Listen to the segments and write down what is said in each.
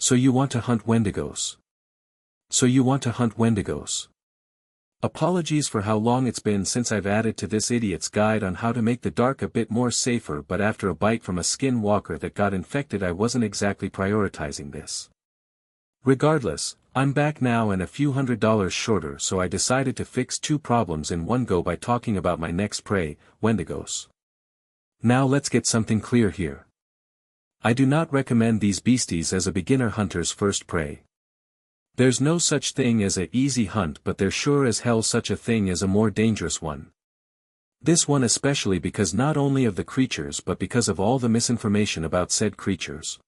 So you want to hunt Wendigos. So you want to hunt Wendigos. Apologies for how long it's been since I've added to this idiot's guide on how to make the dark a bit more safer, but after a bite from a skinwalker that got infected I wasn't exactly prioritizing this. Regardless, I'm back now and a few $100s shorter, so I decided to fix two problems in one go by talking about my next prey, Wendigos. Now let's get something clear here. I do not recommend these beasties as a beginner hunter's first prey. There's no such thing as a easy hunt, but there's sure as hell such a thing as a more dangerous one. This one especially because not only of the creatures but because of all the misinformation about said creatures.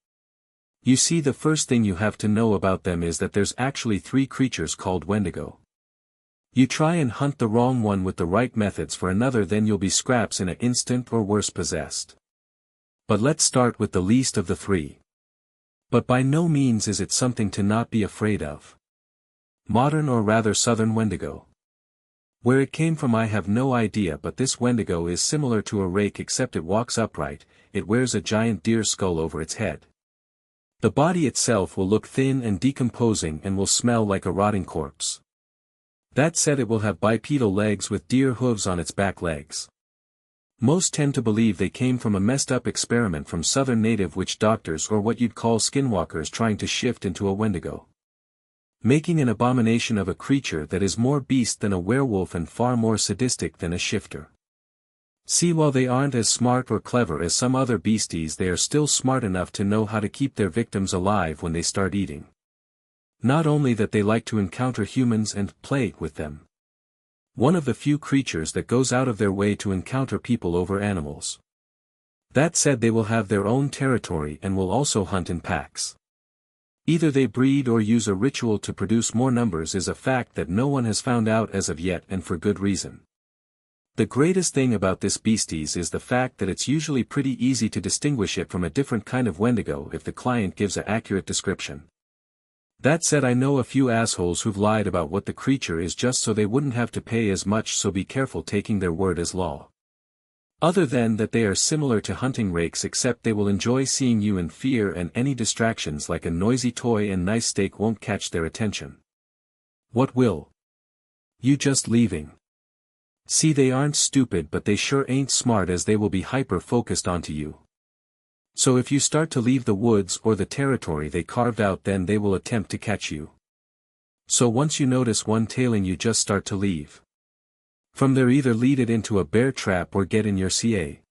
You see, the first thing you have to know about them is that there's actually 3 creatures called Wendigo. You try and hunt the wrong one with the right methods for another, then you'll be scraps in an instant or worse possessed. But let's start with the least of the 3. But by no means is it something to not be afraid of. Modern, or rather southern Wendigo. Where it came from I have no idea, but this Wendigo is similar to a rake except it walks upright. It wears a giant deer skull over its head. The body itself will look thin and decomposing and will smell like a rotting corpse. That said, it will have bipedal legs with deer hooves on its back legs. Most tend to believe they came from a messed up experiment from southern native witch doctors, or what you'd call skinwalkers, trying to shift into a Wendigo. Making an abomination of a creature that is more beast than a werewolf and far more sadistic than a shifter. See, while they aren't as smart or clever as some other beasties, they are still smart enough to know how to keep their victims alive when they start eating. Not only that, they like to encounter humans and play with them. One of the few creatures that goes out of their way to encounter people over animals. That said, they will have their own territory and will also hunt in packs. Either they breed or use a ritual to produce more numbers is a fact that no one has found out as of yet, and for good reason. The greatest thing about this beasties is the fact that it's usually pretty easy to distinguish it from a different kind of Wendigo if the client gives an accurate description. That said, I know a few assholes who've lied about what the creature is just so they wouldn't have to pay as much, so be careful taking their word as law. Other than that, they are similar to hunting rakes, except they will enjoy seeing you in fear, and any distractions like a noisy toy and nice steak won't catch their attention. What will? You just leaving. See, they aren't stupid, but they sure ain't smart, as they will be hyper-focused onto you. So if you start to leave the woods or the territory they carved out, then they will attempt to catch you. So once you notice one tailing you, just start to leave. From there, either lead it into a bear trap or get in your CA.